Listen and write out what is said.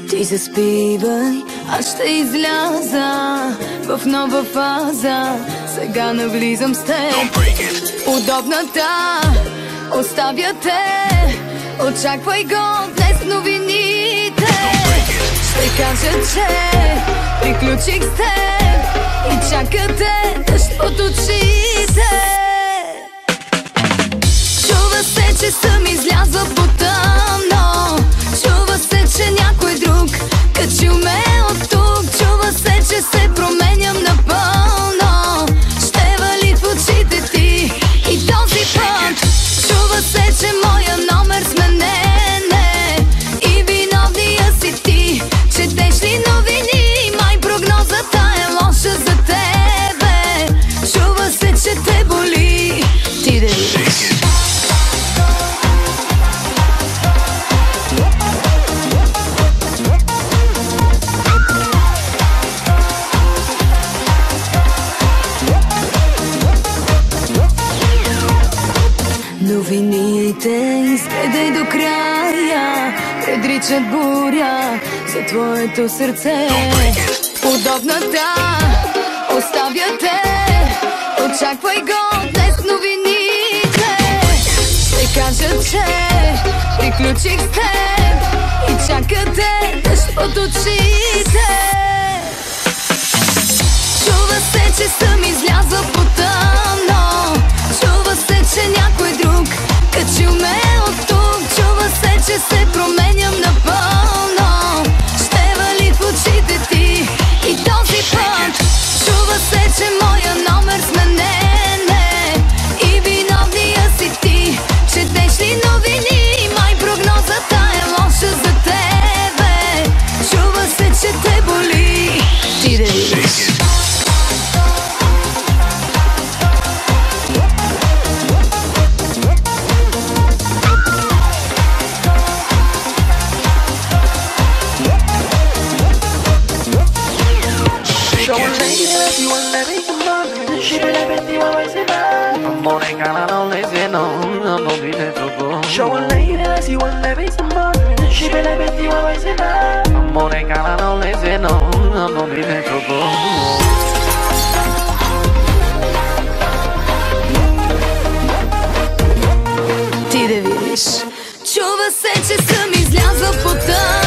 Ти заспивай, аз ще изляза в нова фаза. Сега навлизам с теб. Удобната оставя те. Очаквай го днес новините. Ще кажа, че приключих с теб и чакате дъжд от очите. Чува се, че съм излязла по тъмно. Чува се, че някой друг качил ме от тук. Чува се, че се променям напълно. Ще вали в очите ти и този път. Чува се, че моя номер сменене и виновния си ти. Четеш ли новини? Май прогнозата е лоша за тебе. Чува се, че те боли. Ти да видиш. Новините изгледай до края, предричат буря за твоето сърце. Удобната оставя те. Очаквай го днес новините. Ще кажа, че приключих с теб и чакате дъжд от очите. Чува се, че съм излязла по тъмно. Чува се, че някой друг качил ме от тук. Чува се, че се променям напълно. Ще вали в очите ти и този път. Чува се, че моя номер сменене и виновния си ти. Четеш ли новини? Май прогнозата е лоша за тебе. Чува се, че те боли. Ти да видиш. Ти да видиш. Чува се, че съм излязла по тъмно.